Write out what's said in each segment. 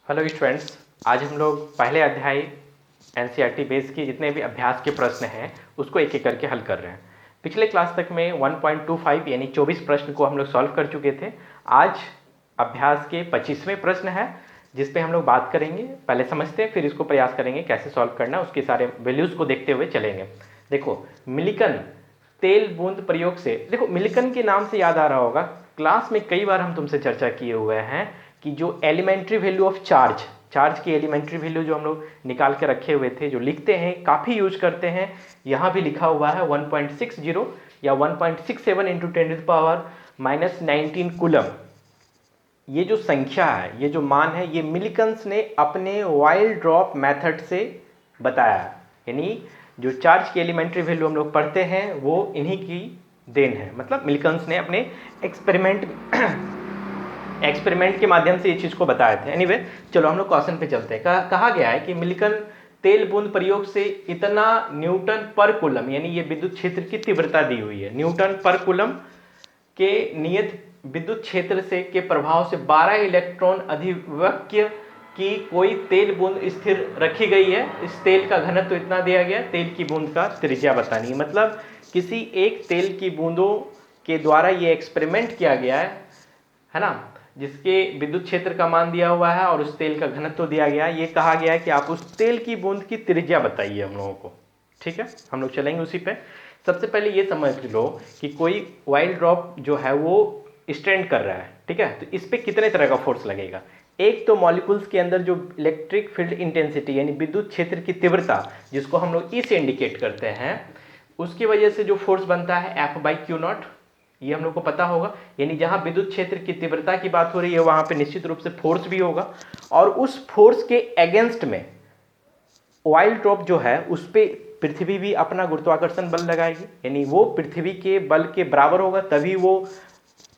Hello students, आज हम लोग पहले अध्याय एनसीईआरटी बेस की जितने भी अभ्यास के प्रश्न हैं उसको एक एक करके हल कर रहे हैं। पिछले क्लास तक में 1.25 यानी 24 प्रश्न को हम लोग सॉल्व कर चुके थे। आज अभ्यास के 25वें प्रश्न है जिस पे हम लोग बात करेंगे। पहले समझते हैं, फिर इसको प्रयास करेंगे कैसे सॉल्व करना है, उसके सारे वैल्यूज़ को देखते हुए चलेंगे। देखो, मिलिकन तेल बूंद प्रयोग से, देखो मिलिकन के नाम से याद आ रहा होगा, क्लास में कई बार हम तुमसे चर्चा किए हुए हैं कि जो एलिमेंट्री वैल्यू ऑफ चार्ज की एलिमेंट्री वैल्यू जो हम लोग निकाल के रखे हुए थे, जो लिखते हैं, काफ़ी यूज करते हैं। यहाँ भी लिखा हुआ है 1.60 या 1.67 इंटू 10⁻⁻19 कूलम। ये जो संख्या है, ये जो मान है, ये मिलिकन्स ने अपने वाइल्ड ड्रॉप मेथड से बताया। यानी जो चार्ज की एलिमेंट्री वैल्यू हम लोग पढ़ते हैं वो इन्हीं की देन है। मतलब मिलिकन्स ने अपने एक्सपेरिमेंट के माध्यम से ये चीज़ को बताए थे। एनीवे, चलो हम लोग क्वेश्चन पे चलते हैं। कहा गया है कि मिलिकन तेल बूंद प्रयोग से इतना न्यूटन पर कूलम, यानी ये विद्युत क्षेत्र की तीव्रता दी हुई है, न्यूटन पर कूलम के नियत विद्युत क्षेत्र से के प्रभाव से 12 इलेक्ट्रॉन अधिवक्य की कोई तेल बूंद स्थिर रखी गई है। इस तेल का घनत्व तो इतना दिया गया, तेल की बूंद का त्रिज्या बतानी है। मतलब किसी एक तेल की बूंदों के द्वारा ये एक्सपेरिमेंट किया गया है ना, जिसके विद्युत क्षेत्र का मान दिया हुआ है और उस तेल का घनत्व दिया गया है। ये कहा गया है कि आप उस तेल की बूंद की त्रिज्या बताइए हम लोगों को। ठीक है, हम लोग चलेंगे उसी पे। सबसे पहले ये समझ लो कि कोई वाइल्ड ड्रॉप जो है वो स्टैंड कर रहा है। ठीक है, तो इस पे कितने तरह का फोर्स लगेगा। एक तो मॉलिक्यूल्स के अंदर जो इलेक्ट्रिक फील्ड इंटेंसिटी यानी विद्युत क्षेत्र की तीव्रता, जिसको हम लोग ई से इंडिकेट करते हैं, उसकी वजह से जो फोर्स बनता है F/Q0, ये हम लोग को पता होगा। यानी जहां विद्युत क्षेत्र की तीव्रता की बात हो रही है वहां पे निश्चित रूप से फोर्स भी होगा, और उस फोर्स के अगेंस्ट में वाइल्ड ड्रॉप जो है उस पे पृथ्वी भी अपना गुरुत्वाकर्षण बल लगाएगी। यानी वो पृथ्वी के बल के बराबर होगा, तभी वो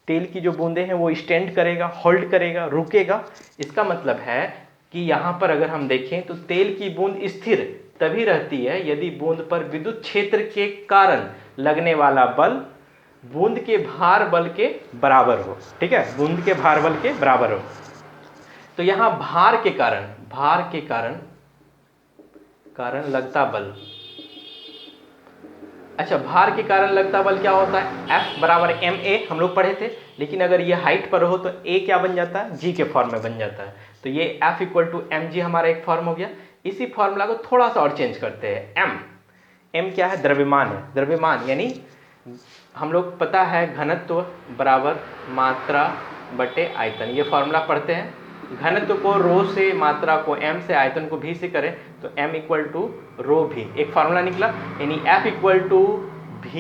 तेल की जो बूंदे हैं वो स्टैंड करेगा, होल्ड करेगा, रुकेगा। इसका मतलब है कि यहां पर अगर हम देखें तो तेल की बूंद स्थिर तभी रहती है यदि बूंद पर विद्युत क्षेत्र के कारण लगने वाला बल बूंद के भार बल के बराबर हो। ठीक है, बूंद के भार बल के बराबर हो। तो यहां भार के कारण लगता बल। अच्छा, भार के कारण लगता बल क्या होता है, F बराबर ma हम लोग पढ़े थे। लेकिन अगर ये हाइट पर हो तो A क्या बन जाता है, G के फॉर्म में बन जाता है। तो ये F = mg हमारा एक फॉर्म हो गया। इसी फॉर्मूला को थोड़ा सा और चेंज करते हैं। m क्या है, द्रव्यमान है। द्रव्यमान यानी हम लोग पता है घनत्व बराबर मात्रा बटे आयतन, ये फॉर्मूला पढ़ते हैं। घनत्व को रो से, मात्रा को m से, आयतन को v से करें तो m = रो भी, एक फॉर्मूला निकला। यानी F = v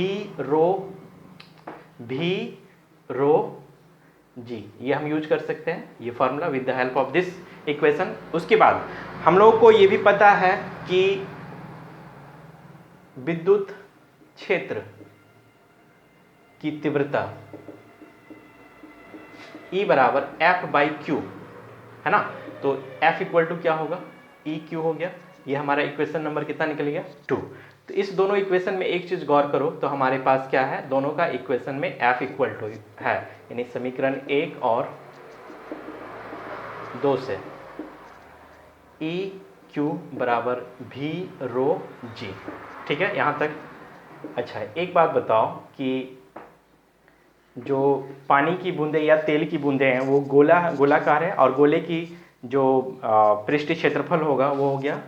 रो g, ये हम यूज कर सकते हैं ये formula with the help of this equation. उसके बाद हम लोगों को ये भी पता है कि विद्युत क्षेत्र की तीव्रता E बराबर F/Q है ना। तो F = क्या होगा, EQ हो गया। ये हमारा इक्वेशन नंबर कितना निकल गया, 2। तो इस दोनों इक्वेशन में एक चीज गौर करो, तो हमारे पास क्या है, दोनों का इक्वेशन में F = है, यानी समीकरण 1 और 2 से EQ बराबर v रो g। ठीक है, यहाँ तक अच्छा है। एक बात बताओ कि जो पानी की बूंदें या तेल की बूंदें हैं वो गोलाकार है, और गोले की जो पृष्ठीय क्षेत्रफल होगा वो हो गया,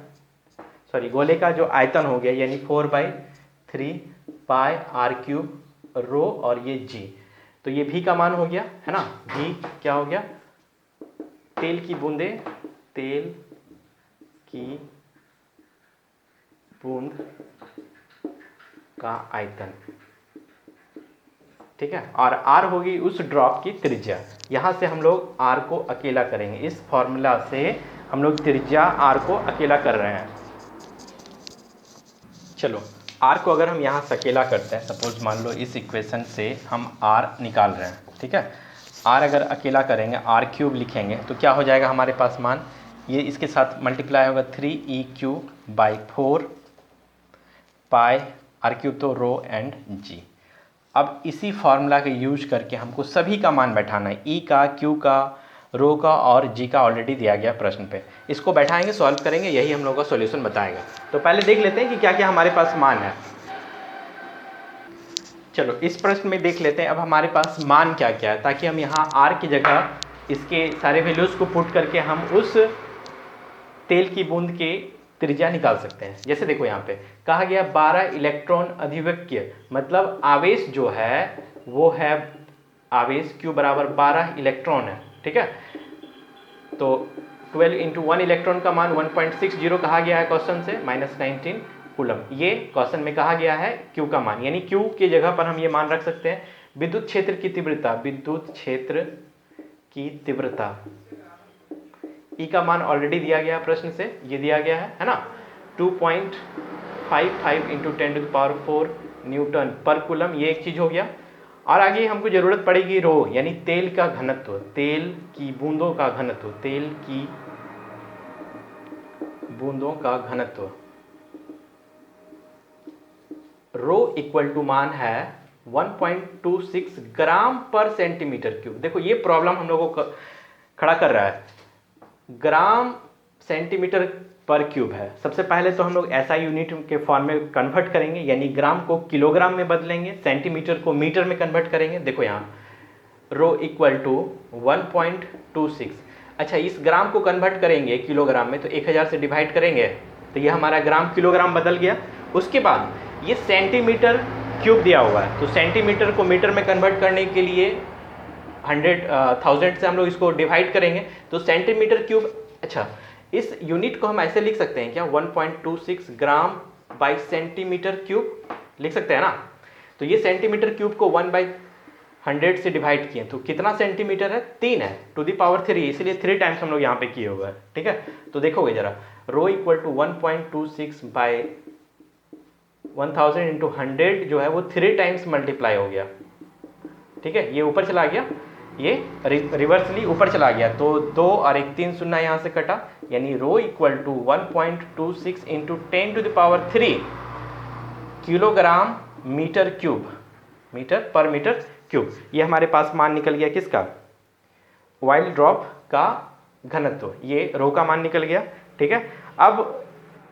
सॉरी, गोले का जो आयतन हो गया यानी 4/3 πr³ रो, और ये g। तो ये v का मान हो गया है ना। v क्या हो गया, तेल की बूंद का आयतन। ठीक है, और r होगी उस ड्रॉप की त्रिज्या। यहाँ से हम लोग r को अकेला करेंगे, इस फॉर्मूला से हम लोग त्रिज्या r को अकेला कर रहे हैं। चलो, r को अगर हम यहाँ से अकेला करते हैं, सपोज मान लो इस इक्वेशन से हम r निकाल रहे हैं। ठीक है, r अगर अकेला करेंगे, r³ लिखेंगे तो क्या हो जाएगा हमारे पास मान, ये इसके साथ मल्टीप्लाई होगा 3EQ/4 पाई r³ तो रो एंड g। अब इसी फॉर्मूला का यूज करके हमको सभी का मान बैठाना है, E का, Q का, रो का और जी का ऑलरेडी दिया गया प्रश्न पे। इसको बैठाएंगे, सॉल्व करेंगे, यही हम लोग का सॉल्यूशन बताएगा। तो पहले देख लेते हैं कि क्या क्या हमारे पास मान है। चलो इस प्रश्न में देख लेते हैं अब हमारे पास मान क्या क्या है, ताकि हम यहाँ आर की जगह इसके सारे वैल्यूज़ को पुट करके हम उस तेल की बूंद के त्रिज्या निकाल सकते हैं। जैसे देखो यहाँ पे कहा गया 12 इलेक्ट्रॉन अधिवेक्य, मतलब आवेश जो है वो है, आवेश Q बराबर 12 इलेक्ट्रॉन है, ठीक है। तो 12 इंटू 1 इलेक्ट्रॉन का मान 1.60 कहा गया है क्वेश्चन से, -19 कूलम। ये क्वेश्चन में कहा गया है Q का मान, यानी Q की जगह पर हम ये मान रख सकते हैं। विद्युत क्षेत्र की तीव्रता, विद्युत क्षेत्र की तीव्रता E का मान ऑलरेडी दिया गया प्रश्न से, ये दिया गया है ना, 2.55 इंटू 10⁴ न्यूटन पर कूलम, ये एक चीज हो गया। और आगे हमको जरूरत पड़ेगी रो, यानी तेल का घनत्व, तेल की बूंदों का घनत्व, तेल की बूंदों का घनत्व। रो इक्वल टू मान है 1.26 ग्राम पर सेंटीमीटर क्यूब। देखो ये प्रॉब्लम हम लोगों को खड़ा कर रहा है, ग्राम सेंटीमीटर पर क्यूब है। सबसे पहले तो हम लोग SI यूनिट के फॉर्म में कन्वर्ट करेंगे, यानी ग्राम को किलोग्राम में बदलेंगे, सेंटीमीटर को मीटर में कन्वर्ट करेंगे। देखो यहाँ रो इक्वल टू 1.26। अच्छा, इस ग्राम को कन्वर्ट करेंगे किलोग्राम में तो 1000 से डिवाइड करेंगे तो ये हमारा ग्राम किलोग्राम बदल गया। उसके बाद ये सेंटीमीटर क्यूब दिया हुआ है, तो सेंटीमीटर को मीटर में कन्वर्ट करने के लिए 1000 से हम लोग इसको डिवाइड करेंगे तो सेंटीमीटर क्यूब। अच्छा, इस यूनिट को हम ऐसे लिख सकते हैं क्या, 1.26 ग्राम बाई सेंटीमीटर क्यूब लिख सकते हैं ना। तो ये सेंटीमीटर क्यूब को 1/100 से डिवाइड किए तो कितना सेंटीमीटर है, 3 है, टू द पावर 3, इसलिए 3 टाइम्स हम लोग यहाँ पे किए हुआ है, ठीक है। तो देखोगे जरा, रो इक्वल टू 1.26 बाई 1000 इंटू 100 जो है वो 3 टाइम्स मल्टीप्लाई हो गया, ठीक है। ये ऊपर चला गया, ये रिवर्सली ऊपर चला गया, तो 2 और 1 3 शून्य यहाँ से कटा, यानी rho equal to 1.26 into 10⁻³ kilogram metre cube, metre पर मीटर क्यूब। ये हमारे पास मान निकल गया किसका, ऑयल ड्रॉप का घनत्व, ये रो का मान निकल गया, ठीक है। अब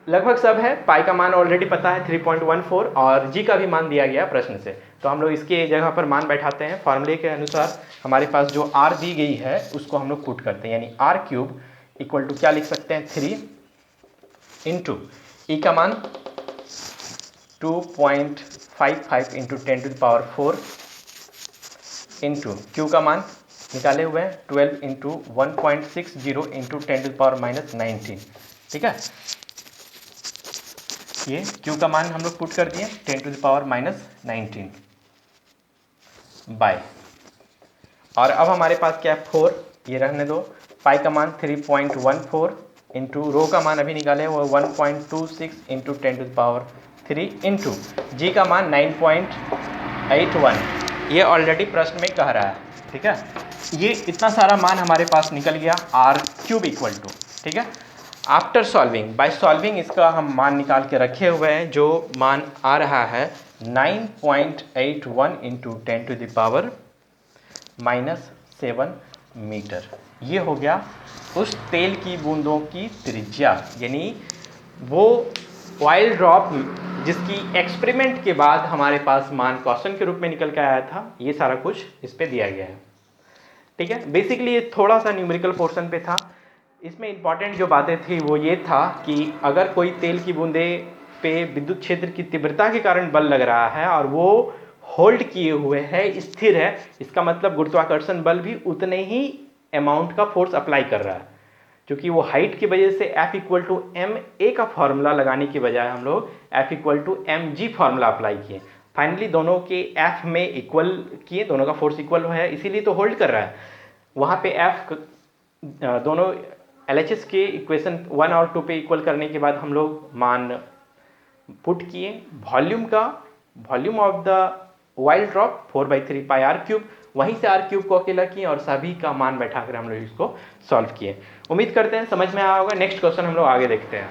लगभग सब है, पाई का मान ऑलरेडी पता है 3.14 और जी का भी मान दिया गया प्रश्न से, तो हम लोग इसके जगह पर मान बैठाते हैं। फॉर्मूले के अनुसार हमारे पास जो आर दी गई है उसको हम लोग पुट करते हैं, यानी r³ इक्वल टू क्या लिख सकते हैं, 3 इंटू ई का मान 2.55 इंटू 10⁴ इंटू क्यू का मान निकाले हुए हैं 12 इंटू 1.60 इंटू 10⁻⁻19, ठीक है। ये Q का मान हम लोग पुट कर दिए 10⁻⁻19 बाय, और अब हमारे पास क्या है 4, ये रहने दो, पाई का मान 3.14 इंटू रो का मान अभी निकाले वो 1.26 इंटू 10⁻³ इंटू जी का मान 9.81, ये ऑलरेडी प्रश्न में कह रहा है, ठीक है। ये इतना सारा मान हमारे पास निकल गया r³ इक्वल टू, ठीक है। आफ्टर सॉल्विंग, बाय सॉल्विंग इसका हम मान निकाल के रखे हुए हैं, जो मान आ रहा है 9.81 इंटू 10⁻⁻7 मीटर। ये हो गया उस तेल की बूंदों की त्रिज्या, यानी वो ऑयल ड्रॉप जिसकी एक्सपेरिमेंट के बाद हमारे पास मान क्वेश्चन के रूप में निकल के आया था। ये सारा कुछ इस पे दिया गया है, ठीक है। बेसिकली ये थोड़ा सा न्यूमेरिकल पोर्शन पे था। इसमें इंपॉर्टेंट जो बातें थी वो ये था कि अगर कोई तेल की बूंदे पे विद्युत क्षेत्र की तीव्रता के कारण बल लग रहा है और वो होल्ड किए हुए है, स्थिर है, इसका मतलब गुरुत्वाकर्षण बल भी उतने ही अमाउंट का फोर्स अप्लाई कर रहा है। क्योंकि वो हाइट की वजह से F इक्वल टू ma का फॉर्मूला लगाने की बजाय हम लोग F equal to mg formula apply किए। फाइनली दोनों के F में इक्वल किए, दोनों का फोर्स इक्वल है, इसीलिए तो होल्ड कर रहा है। वहाँ पे F दोनों LHS के इक्वेशन 1 और 2 पे इक्वल करने के बाद हम लोग मान पुट किए। वॉल्यूम का, volume of the oil drop 4/3 pi r³, वहीं से r³ को अकेला किए और सभी का मान बैठा कर हम लोग इसको सॉल्व किए। उम्मीद करते हैं समझ में आया होगा। नेक्स्ट क्वेश्चन हम लोग आगे देखते हैं।